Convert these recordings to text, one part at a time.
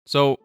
So,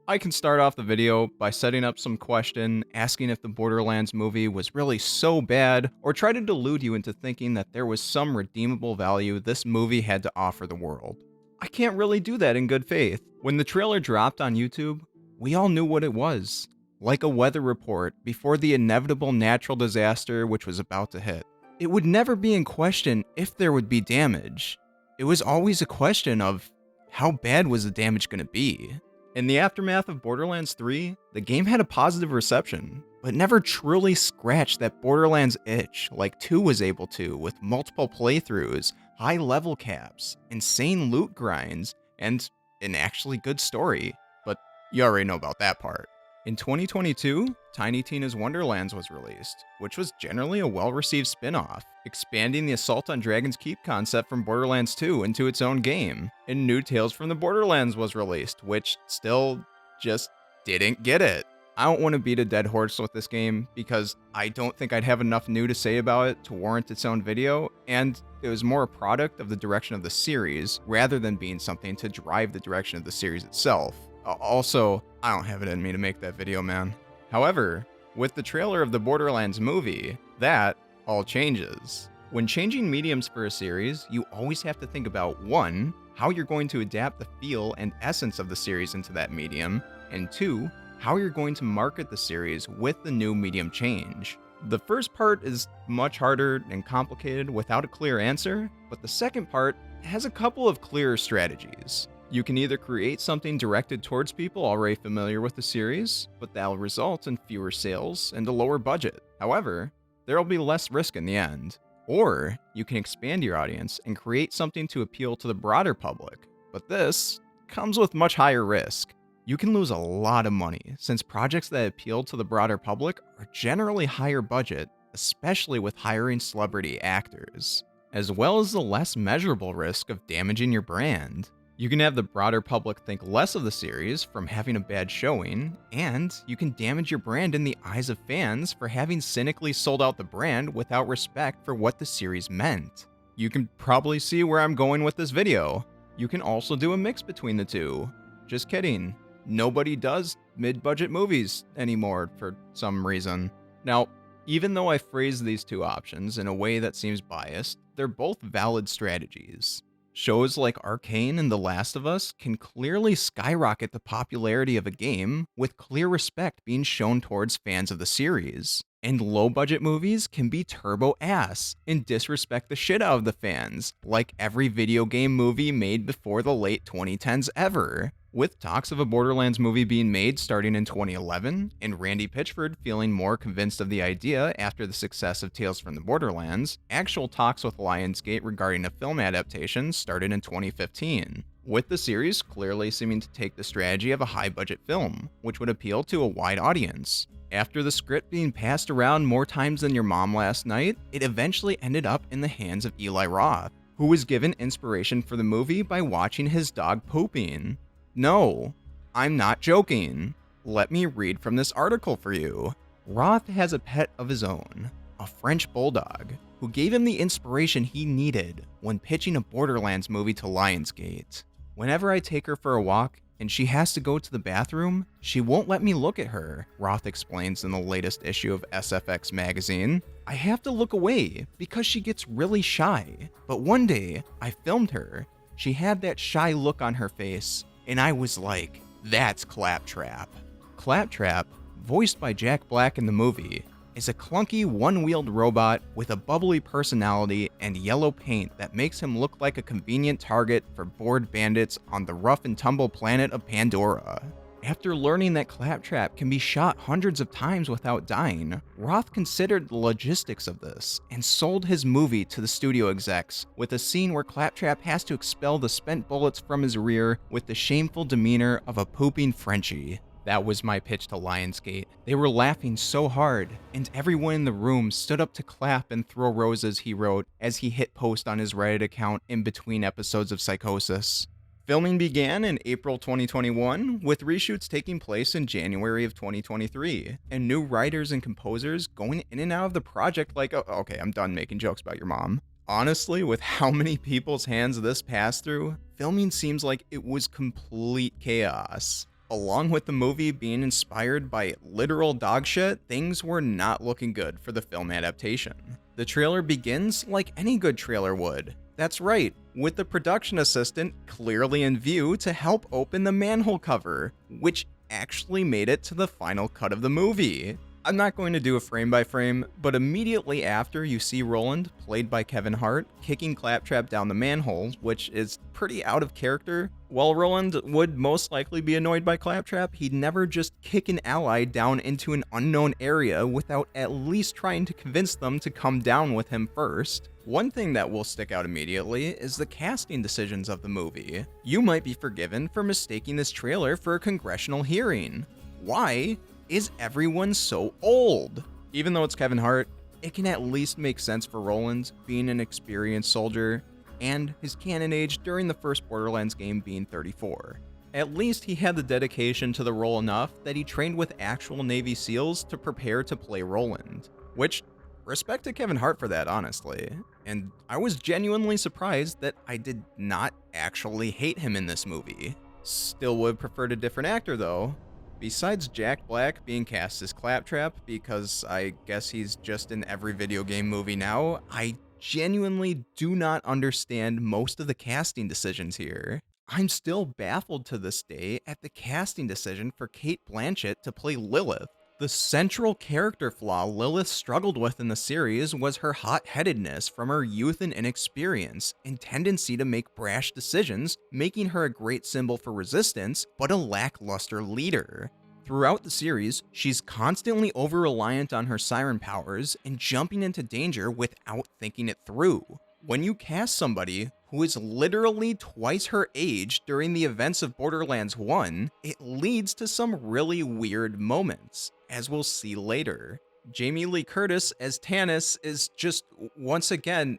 I can start off the video by setting up some question, asking if the Borderlands movie was really so bad, or try to delude you into thinking that there was some redeemable value this movie had to offer the world. I can't really do that in good faith. When the trailer dropped on YouTube, we all knew what it was, like a weather report before the inevitable natural disaster which was about to hit. It would never be in question if there would be damage. It was always a question of how bad was the damage going to be? In the aftermath of Borderlands 3, the game had a positive reception, but never truly scratched that Borderlands itch like 2 was able to with multiple playthroughs, high level caps, insane loot grinds, and an actually good story. But you already know about that part. In 2022, Tiny Tina's Wonderlands was released, which was generally a well-received spin-off, expanding the Assault on Dragon's Keep concept from Borderlands 2 into its own game. And new Tales from the Borderlands was released, which still just didn't get it. I don't want to beat a dead horse with this game because I don't think I'd have enough new to say about it to warrant its own video, and it was more a product of the direction of the series rather than being something to drive the direction of the series itself. Also, I don't have it in me to make that video, man. However, with the trailer of the Borderlands movie, that all changes. When changing mediums for a series, you always have to think about 1, how you're going to adapt the feel and essence of the series into that medium, and 2, how you're going to market the series with the new medium change. The first part is much harder and complicated without a clear answer, but the second part has a couple of clearer strategies. You can either create something directed towards people already familiar with the series, but that'll result in fewer sales and a lower budget. However, there'll be less risk in the end. Or you can expand your audience and create something to appeal to the broader public, but this comes with much higher risk. You can lose a lot of money since projects that appeal to the broader public are generally higher budget, especially with hiring celebrity actors, as well as the less measurable risk of damaging your brand. You can have the broader public think less of the series from having a bad showing, and you can damage your brand in the eyes of fans for having cynically sold out the brand without respect for what the series meant. You can probably see where I'm going with this video. You can also do a mix between the two. Just kidding. Nobody does mid-budget movies anymore for some reason. Now, even though I phrase these two options in a way that seems biased, they're both valid strategies. Shows like Arcane and The Last of Us can clearly skyrocket the popularity of a game with clear respect being shown towards fans of the series. And low-budget movies can be turbo ass and disrespect the shit out of the fans, like every video game movie made before the late 2010s ever. With talks of a Borderlands movie being made starting in 2011, and Randy Pitchford feeling more convinced of the idea after the success of Tales from the Borderlands, actual talks with Lionsgate regarding a film adaptation started in 2015, with the series clearly seeming to take the strategy of a high-budget film, which would appeal to a wide audience. After the script being passed around more times than your mom last night, it eventually ended up in the hands of Eli Roth, who was given inspiration for the movie by watching his dog pooping. No, I'm not joking. Let me read from this article for you. Roth has a pet of his own, a French bulldog, who gave him the inspiration he needed when pitching a Borderlands movie to Lionsgate. Whenever I take her for a walk and she has to go to the bathroom, she won't let me look at her, Roth explains in the latest issue of SFX magazine. I have to look away because she gets really shy. But one day, I filmed her. She had that shy look on her face, and I was like, that's Claptrap. Claptrap, voiced by Jack Black in the movie, is a clunky one-wheeled robot with a bubbly personality and yellow paint that makes him look like a convenient target for bored bandits on the rough and tumble planet of Pandora. After learning that Claptrap can be shot hundreds of times without dying, Roth considered the logistics of this and sold his movie to the studio execs with a scene where Claptrap has to expel the spent bullets from his rear with the shameful demeanor of a pooping Frenchie. That was my pitch to Lionsgate. They were laughing so hard, and everyone in the room stood up to clap and throw roses, he wrote, as he hit post on his Reddit account in between episodes of Psychosis. Filming began in April 2021, with reshoots taking place in January of 2023, and new writers and composers going in and out of the project like, oh, okay, I'm done making jokes about your mom. Honestly, with how many people's hands this passed through, filming seems like it was complete chaos. Along with the movie being inspired by literal dog shit, things were not looking good for the film adaptation. The trailer begins like any good trailer would. That's right, with the production assistant clearly in view to help open the manhole cover, which actually made it to the final cut of the movie. I'm not going to do a frame by frame, but immediately after you see Roland, played by Kevin Hart, kicking Claptrap down the manhole, which is pretty out of character. While Roland would most likely be annoyed by Claptrap, he'd never just kick an ally down into an unknown area without at least trying to convince them to come down with him first. One thing that will stick out immediately is the casting decisions of the movie. You might be forgiven for mistaking this trailer for a congressional hearing. Why is everyone so old? Even though it's Kevin Hart, it can at least make sense for Roland being an experienced soldier and his canon age during the first Borderlands game being 34. At least he had the dedication to the role enough that he trained with actual Navy SEALs to prepare to play Roland, which, respect to Kevin Hart for that, honestly. And I was genuinely surprised that I did not actually hate him in this movie. Still would have preferred a different actor though. Besides Jack Black being cast as Claptrap, because I guess he's just in every video game movie now, I genuinely do not understand most of the casting decisions here. I'm still baffled to this day at the casting decision for Cate Blanchett to play Lilith. The central character flaw Lilith struggled with in the series was her hot-headedness from her youth and inexperience and tendency to make brash decisions, making her a great symbol for resistance, but a lackluster leader. Throughout the series, she's constantly over-reliant on her siren powers and jumping into danger without thinking it through. When you cast somebody who is literally twice her age during the events of Borderlands 1, it leads to some really weird moments, as we'll see later. Jamie Lee Curtis as Tannis is just, once again,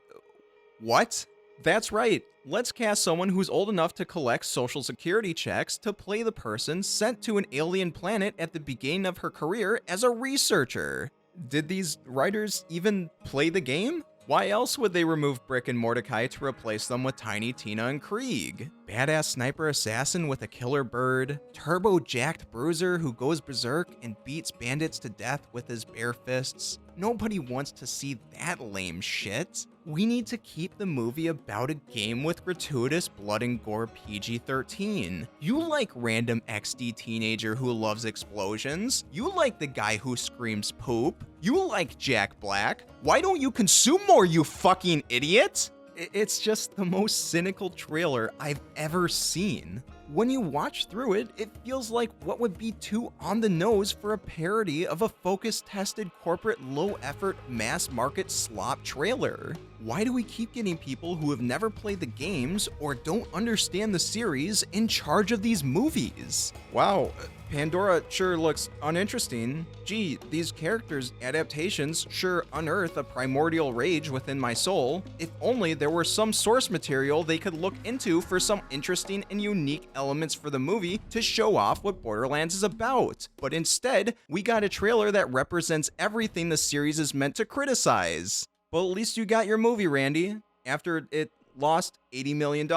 what? That's right, let's cast someone who's old enough to collect social security checks to play the person sent to an alien planet at the beginning of her career as a researcher. Did these writers even play the game? Why else would they remove Brick and Mordecai to replace them with Tiny Tina and Krieg? Badass sniper assassin with a killer bird, turbo-jacked bruiser who goes berserk and beats bandits to death with his bare fists. Nobody wants to see that lame shit. We need to keep the movie about a game with gratuitous blood and gore PG-13. You like random XD teenager who loves explosions. You like the guy who screams poop. You like Jack Black. Why don't you consume more, you fucking idiot? It's just the most cynical trailer I've ever seen. When you watch through it, it feels like what would be too on the nose for a parody of a focus-tested corporate low-effort mass-market slop trailer. Why do we keep getting people who have never played the games or don't understand the series in charge of these movies? Wow, Pandora sure looks uninteresting. Gee, these characters' adaptations sure unearth a primordial rage within my soul. If only there were some source material they could look into for some interesting and unique elements for the movie to show off what Borderlands is about. But instead, we got a trailer that represents everything the series is meant to criticize. Well, at least you got your movie, Randy, after it lost $80 million.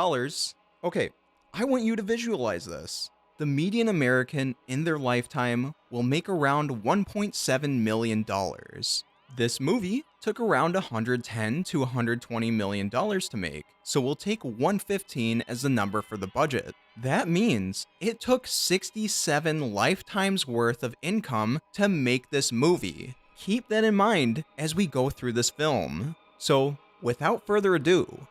Okay, I want you to visualize this. The median American in their lifetime will make around $1.7 million. This movie took around $110 to $120 million to make, so we'll take 115 as the number for the budget. That means it took 67 lifetimes worth of income to make this movie. Keep that in mind as we go through this film. So, without further ado,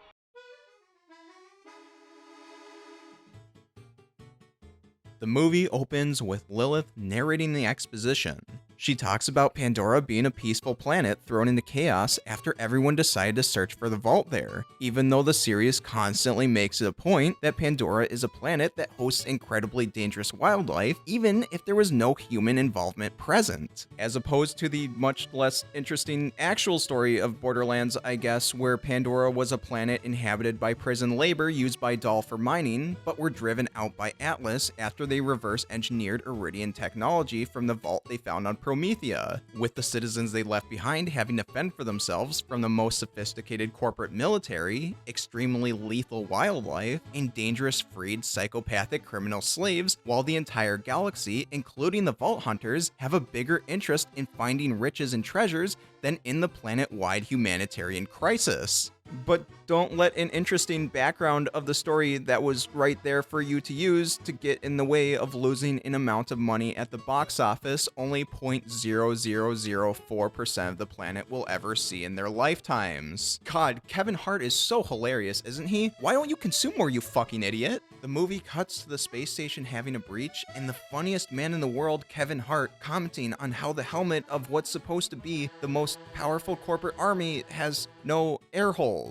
the movie opens with Lilith narrating the exposition. She talks about Pandora being a peaceful planet thrown into chaos after everyone decided to search for the vault there, even though the series constantly makes it a point that Pandora is a planet that hosts incredibly dangerous wildlife, even if there was no human involvement present. As opposed to the much less interesting actual story of Borderlands, I guess, where Pandora was a planet inhabited by prison labor used by Dahl for mining, but were driven out by Atlas after they reverse engineered Iridian technology from the vault they found on Promethea, with the citizens they left behind having to fend for themselves from the most sophisticated corporate military, extremely lethal wildlife, and dangerous freed psychopathic criminal slaves, while the entire galaxy, including the Vault Hunters, have a bigger interest in finding riches and treasures than in the planet-wide humanitarian crisis. But don't let an interesting background of the story that was right there for you to use to get in the way of losing an amount of money at the box office only 0.0004% of the planet will ever see in their lifetimes. God, Kevin Hart is so hilarious, isn't he? Why don't you consume more, you fucking idiot? The movie cuts to the space station having a breach, and the funniest man in the world, Kevin Hart, commenting on how the helmet of what's supposed to be the most powerful corporate army has no air holes.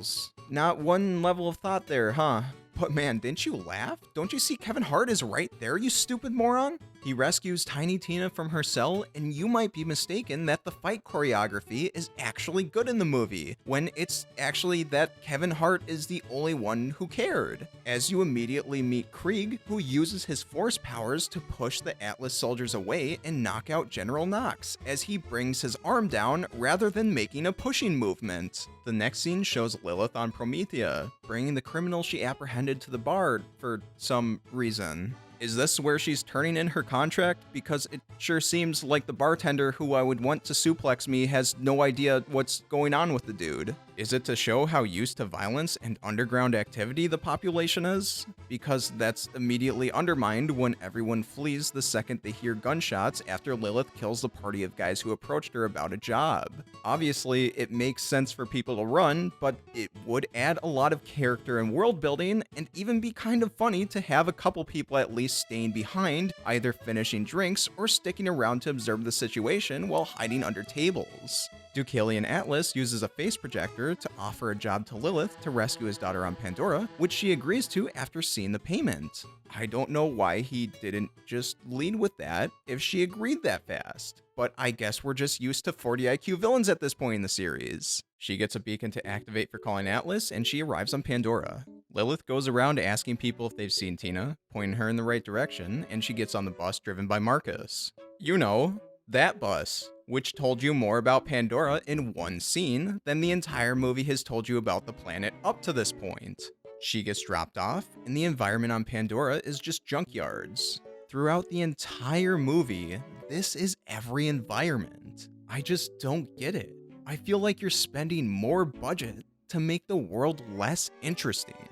Not one level of thought there, huh? But man, didn't you laugh? Don't you see Kevin Hart is right there, you stupid moron? He rescues Tiny Tina from her cell, and you might be mistaken that the fight choreography is actually good in the movie, when it's actually that Kevin Hart is the only one who cared. As you immediately meet Krieg, who uses his force powers to push the Atlas soldiers away and knock out General Knox, as he brings his arm down rather than making a pushing movement. The next scene shows Lilith on Promethea, bringing the criminal she apprehended to the bar for some reason. Is this where she's turning in her contract? Because it sure seems like the bartender who I would want to suplex me has no idea what's going on with the dude. Is it to show how used to violence and underground activity the population is? Because that's immediately undermined when everyone flees the second they hear gunshots after Lilith kills the party of guys who approached her about a job. Obviously, it makes sense for people to run, but it would add a lot of character and world building, and even be kind of funny to have a couple people at least staying behind, either finishing drinks or sticking around to observe the situation while hiding under tables. Deucalion Atlas uses a face projector to offer a job to Lilith to rescue his daughter on Pandora, which she agrees to after seeing the payment. I don't know why he didn't just lead with that if she agreed that fast, but I guess we're just used to 40 IQ villains at this point in the series. She gets a beacon to activate for calling Atlas, and she arrives on Pandora. Lilith goes around asking people if they've seen Tina, pointing her in the right direction, and she gets on the bus driven by Marcus. You know, that bus, which told you more about Pandora in one scene than the entire movie has told you about the planet up to this point. She gets dropped off, and the environment on Pandora is just junkyards. Throughout the entire movie, this is every environment. I just don't get it. I feel like you're spending more budget to make the world less interesting.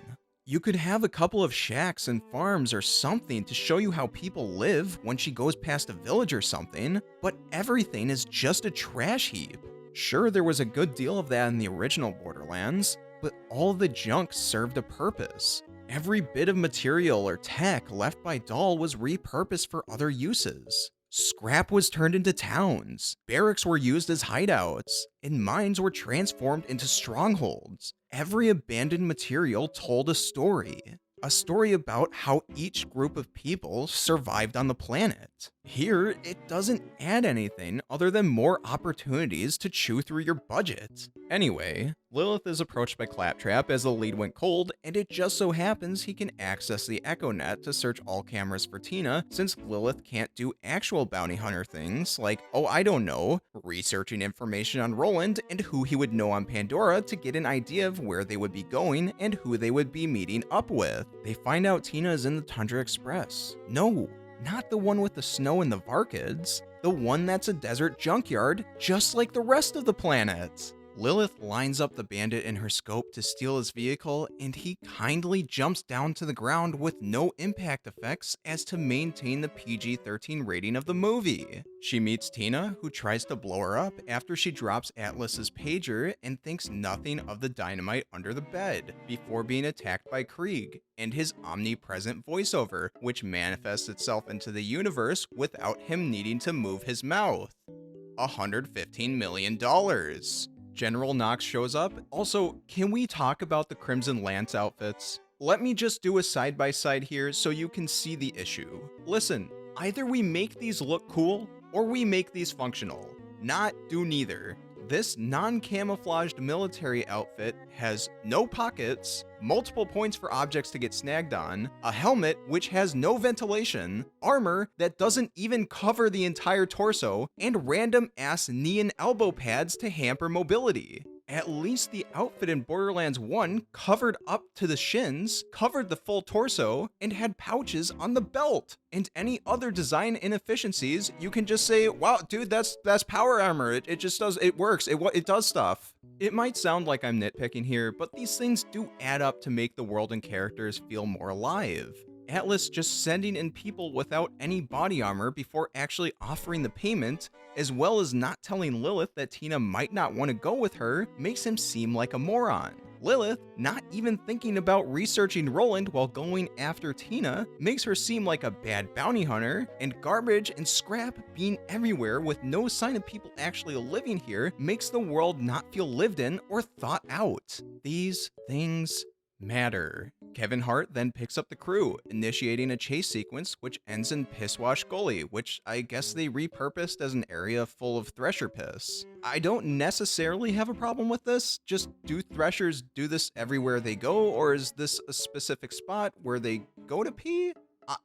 You could have a couple of shacks and farms or something to show you how people live when she goes past a village or something, but everything is just a trash heap. Sure, there was a good deal of that in the original Borderlands, but all the junk served a purpose. Every bit of material or tech left by Dahl was repurposed for other uses. Scrap was turned into towns, barracks were used as hideouts, and mines were transformed into strongholds. Every abandoned material told a story about how each group of people survived on the planet. Here, it doesn't add anything other than more opportunities to chew through your budget. Anyway, Lilith is approached by Claptrap as the lead went cold, and it just so happens he can access the Echo Net to search all cameras for Tina, since Lilith can't do actual bounty hunter things like, oh I don't know, researching information on Roland and who he would know on Pandora to get an idea of where they would be going and who they would be meeting up with. They find out Tina is in the Tundra Express. No, not the one with the snow and the Varkids. The one that's a desert junkyard, just like the rest of the planet. Lilith lines up the bandit in her scope to steal his vehicle, and he kindly jumps down to the ground with no impact effects as to maintain the PG-13 rating of the movie. She meets Tina, who tries to blow her up after she drops Atlas's pager and thinks nothing of the dynamite under the bed, before being attacked by Krieg and his omnipresent voiceover, which manifests itself into the universe without him needing to move his mouth. $115 million. General Knox shows up. Also, can we talk about the Crimson Lance outfits? Let me just do a side-by-side here so you can see the issue. Listen, either we make these look cool, or we make these functional. Not do neither. This non-camouflaged military outfit has no pockets, multiple points for objects to get snagged on, a helmet which has no ventilation, armor that doesn't even cover the entire torso, and random ass knee and elbow pads to hamper mobility. At least the outfit in Borderlands 1 covered up to the shins, covered the full torso, and had pouches on the belt. And any other design inefficiencies, you can just say, wow, dude, that's power armor. It just does, it works, it does stuff. It might sound like I'm nitpicking here, but these things do add up to make the world and characters feel more alive. Atlas just sending in people without any body armor before actually offering the payment, as well as not telling Lilith that Tina might not want to go with her, makes him seem like a moron. Lilith, not even thinking about researching Roland while going after Tina, makes her seem like a bad bounty hunter, and garbage and scrap being everywhere with no sign of people actually living here makes the world not feel lived in or thought out. These things matter. Kevin Hart then picks up the crew, initiating a chase sequence which ends in Pisswash Gully, which I guess they repurposed as an area full of Thresher piss. I don't necessarily have a problem with this, just do Threshers do this everywhere they go, or is this a specific spot where they go to pee?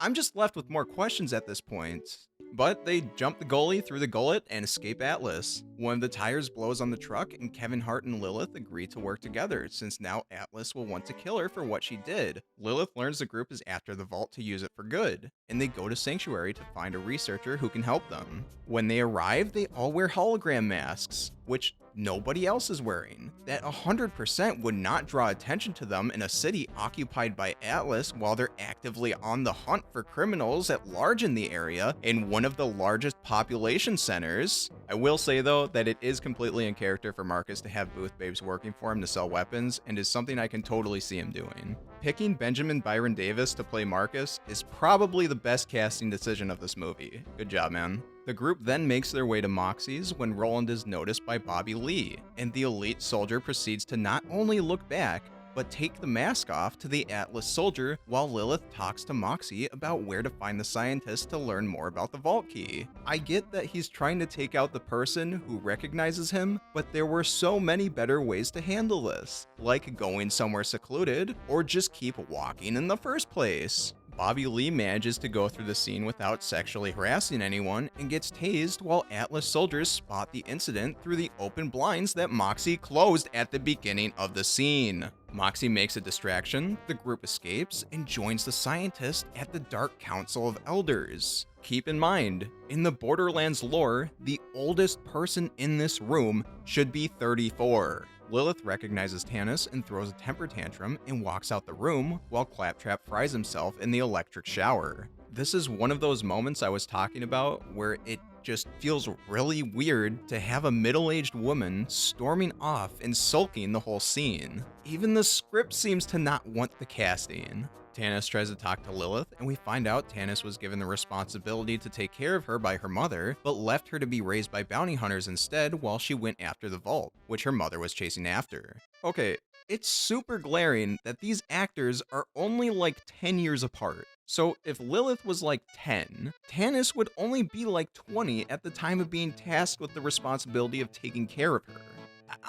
I'm just left with more questions at this point. But they jump the gully through the gullet and escape Atlas. One of the tires blows on the truck and Kevin Hart and Lilith agree to work together since now Atlas will want to kill her for what she did. Lilith learns the group is after the vault to use it for good, and they go to Sanctuary to find a researcher who can help them. When they arrive, they all wear hologram masks, which nobody else is wearing. That 100% would not draw attention to them in a city occupied by Atlas while they're actively on the hunt for criminals at large in the area in one of the largest population centers. I will say though that it is completely in character for Marcus to have booth babes working for him to sell weapons, and is something I can totally see him doing. Picking Benjamin Byron Davis to play Marcus is probably the best casting decision of this movie. Good job, man. The group then makes their way to Moxie's when Roland is noticed by Bobby Lee, and the elite soldier proceeds to not only look back, but take the mask off to the Atlas soldier while Lilith talks to Moxie about where to find the scientist to learn more about the vault key. I get that he's trying to take out the person who recognizes him, but there were so many better ways to handle this, like going somewhere secluded, or just keep walking in the first place. Bobby Lee manages to go through the scene without sexually harassing anyone and gets tased while Atlas soldiers spot the incident through the open blinds that Moxie closed at the beginning of the scene. Moxie makes a distraction, the group escapes, and joins the scientist at the Dark Council of Elders. Keep in mind, in the Borderlands lore, the oldest person in this room should be 34. Lilith recognizes Tannis and throws a temper tantrum and walks out the room while Claptrap fries himself in the electric shower. This is one of those moments I was talking about where it just feels really weird to have a middle-aged woman storming off and sulking the whole scene. Even the script seems to not want the casting. Tannis tries to talk to Lilith, and we find out Tannis was given the responsibility to take care of her by her mother, but left her to be raised by bounty hunters instead while she went after the vault, which her mother was chasing after. Okay, it's super glaring that these actors are only like 10 years apart. So if Lilith was like 10, Tannis would only be like 20 at the time of being tasked with the responsibility of taking care of her.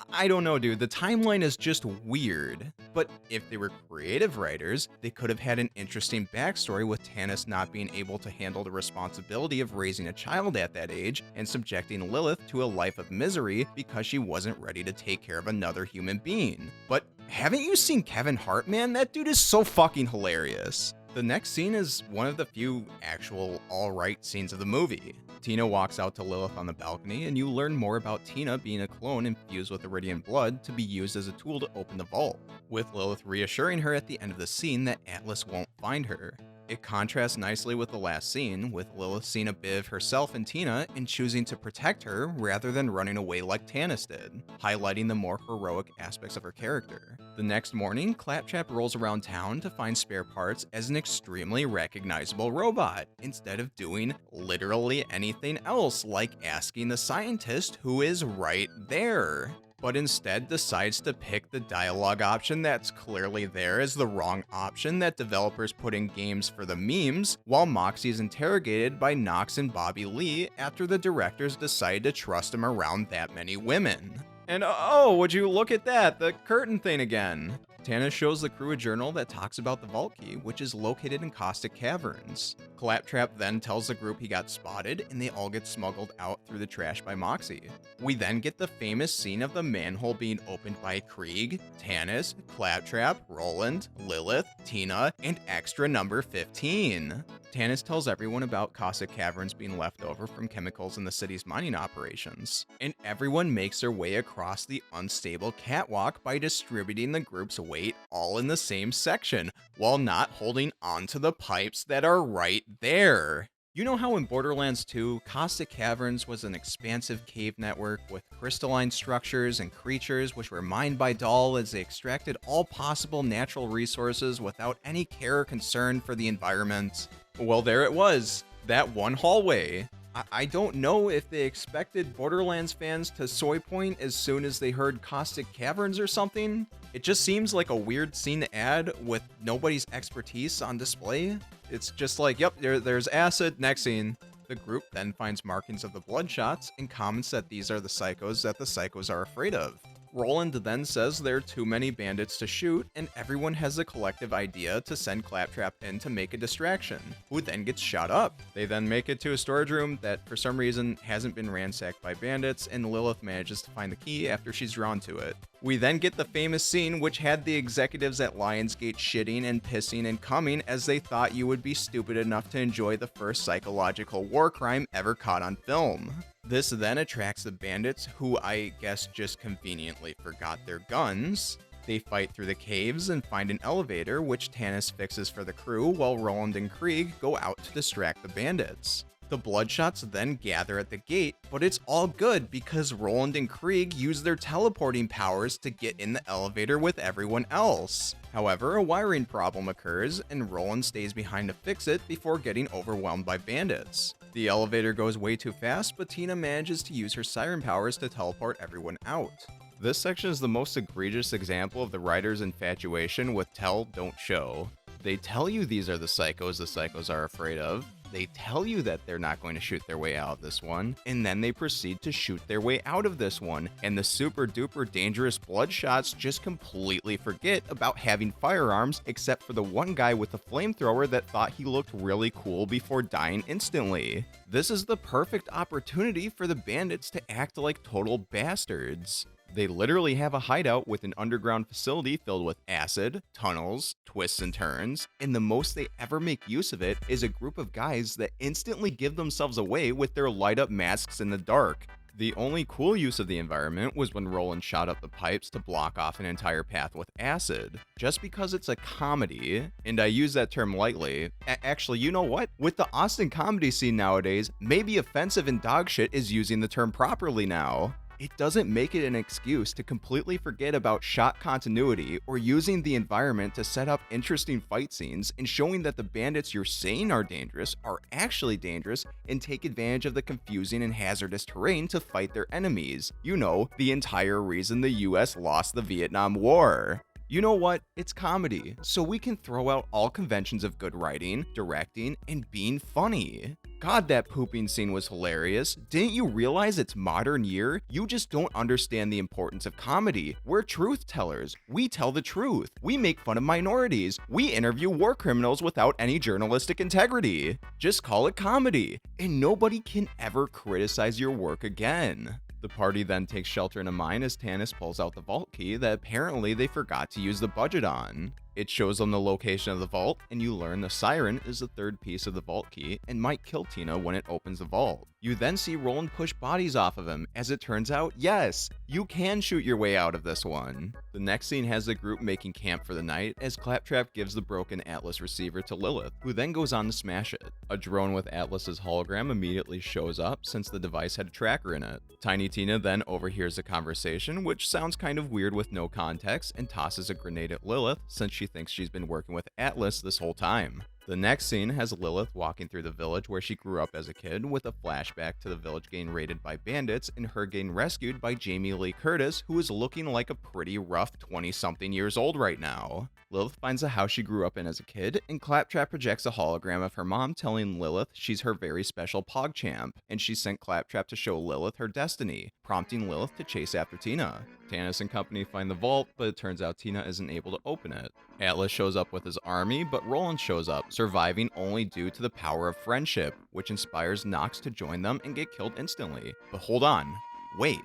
I don't know, dude. The timeline is just weird. But if they were creative writers, they could have had an interesting backstory with Tannis not being able to handle the responsibility of raising a child at that age and subjecting Lilith to a life of misery because she wasn't ready to take care of another human being. But haven't you seen Kevin Hart, man? That dude is so fucking hilarious. The next scene is one of the few actual alright scenes of the movie. Tina walks out to Lilith on the balcony, and you learn more about Tina being a clone infused with Iridian blood to be used as a tool to open the vault, with Lilith reassuring her at the end of the scene that Atlas won't find her. It contrasts nicely with the last scene, with Lilith seeing a bit of herself in Tina and choosing to protect her rather than running away like Tannis did, highlighting the more heroic aspects of her character. The next morning, Claptrap rolls around town to find spare parts as an extremely recognizable robot, instead of doing literally anything else like asking the scientist who is right there. but instead decides to pick the dialogue option that's clearly there as the wrong option that developers put in games for the memes, while Moxie is interrogated by Knox and Bobby Lee after the directors decide to trust him around that many women. And oh, would you look at that, the curtain thing again. Tannis shows the crew a journal that talks about the vault key, which is located in Caustic Caverns. Claptrap then tells the group he got spotted, and they all get smuggled out through the trash by Moxie. We then get the famous scene of the manhole being opened by Krieg, Tannis, Claptrap, Roland, Lilith, Tina, and extra number 15. Tannis tells everyone about Caustic Caverns being left over from chemicals in the city's mining operations, and everyone makes their way across the unstable catwalk by distributing the group's weight all in the same section, while not holding onto the pipes that are right there. You know how in Borderlands 2, Caustic Caverns was an expansive cave network with crystalline structures and creatures which were mined by Dahl as they extracted all possible natural resources without any care or concern for the environment? Well, there it was, that one hallway. I don't know if they expected Borderlands fans to soy point as soon as they heard Caustic Caverns or something. It just seems like a weird scene to add with nobody's expertise on display. It's just like, yep, there's acid, next scene. The group then finds markings of the bloodshots and comments that these are the psychos that the psychos are afraid of. Roland then says there are too many bandits to shoot, and everyone has a collective idea to send Claptrap in to make a distraction, who then gets shot up. They then make it to a storage room that for some reason hasn't been ransacked by bandits, and Lilith manages to find the key after she's drawn to it. We then get the famous scene which had the executives at Lionsgate shitting and pissing and coming as they thought you would be stupid enough to enjoy the first psychological war crime ever caught on film. This then attracts the bandits, who I guess just conveniently forgot their guns. They fight through the caves and find an elevator, which Tannis fixes for the crew, while Roland and Krieg go out to distract the bandits. The Bloodshots then gather at the gate, but it's all good because Roland and Krieg use their teleporting powers to get in the elevator with everyone else. However, a wiring problem occurs, and Roland stays behind to fix it before getting overwhelmed by bandits. The elevator goes way too fast, but Tina manages to use her siren powers to teleport everyone out. This section is the most egregious example of the writer's infatuation with tell, don't show. They tell you these are the psychos are afraid of. They tell you that they're not going to shoot their way out of this one, and then they proceed to shoot their way out of this one, and the super duper dangerous Bloodshots just completely forget about having firearms, except for the one guy with the flamethrower that thought he looked really cool before dying instantly. This is the perfect opportunity for the bandits to act like total bastards. They literally have a hideout with an underground facility filled with acid, tunnels, twists and turns, and the most they ever make use of it is a group of guys that instantly give themselves away with their light up masks in the dark. The only cool use of the environment was when Roland shot up the pipes to block off an entire path with acid. Just because it's a comedy, and I use that term lightly, actually, you know what? With the Austin comedy scene nowadays, maybe Offensive and Dogshit is using the term properly now. It doesn't make it an excuse to completely forget about shot continuity or using the environment to set up interesting fight scenes and showing that the bandits you're saying are dangerous are actually dangerous and take advantage of the confusing and hazardous terrain to fight their enemies. You know, the entire reason the US lost the Vietnam War. You know what? It's comedy, so we can throw out all conventions of good writing, directing, and being funny. God, that pooping scene was hilarious. Didn't you realize it's modern year? You just don't understand the importance of comedy. We're truth tellers. We tell the truth. We make fun of minorities. We interview war criminals without any journalistic integrity. Just call it comedy, and nobody can ever criticize your work again. The party then takes shelter in a mine as Tannis pulls out the vault key that apparently they forgot to use the budget on. It shows them the location of the vault, and you learn the siren is the third piece of the vault key and might kill Tina when it opens the vault. You then see Roland push bodies off of him. As it turns out, yes, you can shoot your way out of this one. The next scene has the group making camp for the night as Claptrap gives the broken Atlas receiver to Lilith, who then goes on to smash it. A drone with Atlas's hologram immediately shows up since the device had a tracker in it. Tiny Tina then overhears the conversation, which sounds kind of weird with no context, and tosses a grenade at Lilith since she thinks she's been working with Atlas this whole time. The next scene has Lilith walking through the village where she grew up as a kid, with a flashback to the village getting raided by bandits and her getting rescued by Jamie Lee Curtis, who is looking like a pretty rough 20-something years old right now. Lilith finds the house she grew up in as a kid, and Claptrap projects a hologram of her mom telling Lilith she's her very special PogChamp, and she sent Claptrap to show Lilith her destiny, prompting Lilith to chase after Tina. Tannis and company find the vault, but it turns out Tina isn't able to open it. Atlas shows up with his army, but Roland shows up, surviving only due to the power of friendship, which inspires Nox to join them and get killed instantly. But hold on, wait,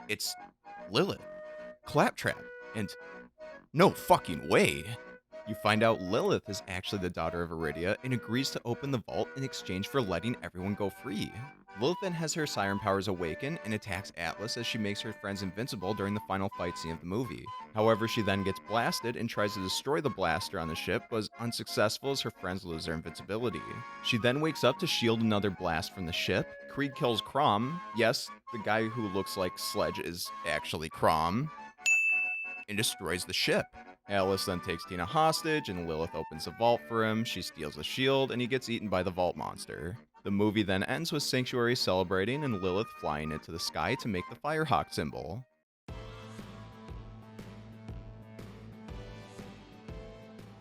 it's Lilith, Claptrap, and no fucking way. You find out Lilith is actually the daughter of Iridia and agrees to open the vault in exchange for letting everyone go free. Lilith then has her siren powers awaken and attacks Atlas as she makes her friends invincible during the final fight scene of the movie. However, she then gets blasted and tries to destroy the blaster on the ship, but is unsuccessful as her friends lose their invincibility. She then wakes up to shield another blast from the ship. Creed kills Crom. Yes, the guy who looks like Sledge is actually Crom, and destroys the ship. Atlas then takes Tina hostage, and Lilith opens the vault for him. She steals the shield, and he gets eaten by the vault monster. The movie then ends with Sanctuary celebrating and Lilith flying into the sky to make the Firehawk symbol.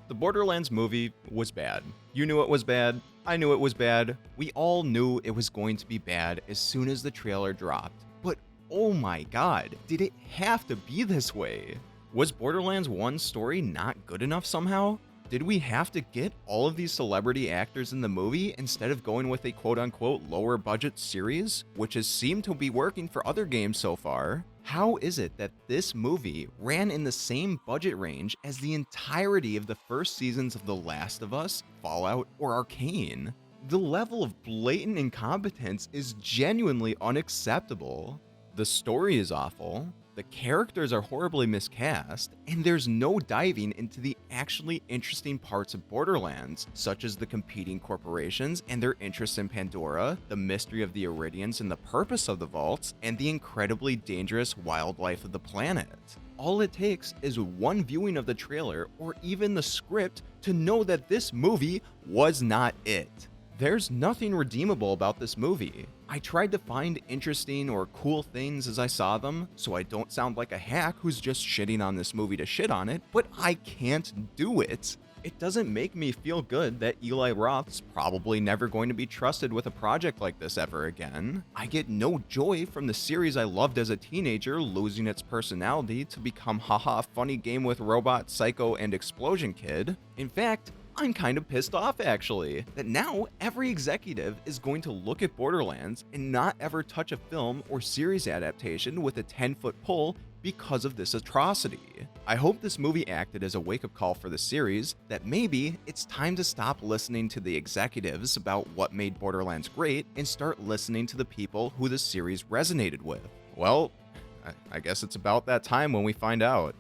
The Borderlands movie was bad. You knew it was bad. I knew it was bad. We all knew it was going to be bad as soon as the trailer dropped. But oh my god, did it have to be this way? Was Borderlands 1's story not good enough somehow? Did we have to get all of these celebrity actors in the movie instead of going with a quote-unquote lower budget series, which has seemed to be working for other games so far? How is it that this movie ran in the same budget range as the entirety of the first seasons of The Last of Us, Fallout, or Arcane? The level of blatant incompetence is genuinely unacceptable. The story is awful, the characters are horribly miscast, and there's no diving into the actually interesting parts of Borderlands, such as the competing corporations and their interest in Pandora, the mystery of the Iridians and the purpose of the vaults, and the incredibly dangerous wildlife of the planet. All it takes is one viewing of the trailer or even the script to know that this movie was not it. There's nothing redeemable about this movie. I tried to find interesting or cool things as I saw them, so I don't sound like a hack who's just shitting on this movie to shit on it, but I can't do it. It doesn't make me feel good that Eli Roth's probably never going to be trusted with a project like this ever again. I get no joy from the series I loved as a teenager losing its personality to become haha funny game with robot, psycho, and explosion kid. In fact, I'm kind of pissed off actually, that now every executive is going to look at Borderlands and not ever touch a film or series adaptation with a 10-foot pole because of this atrocity. I hope this movie acted as a wake-up call for the series, that maybe it's time to stop listening to the executives about what made Borderlands great and start listening to the people who the series resonated with. Well, I guess it's about that time when we find out.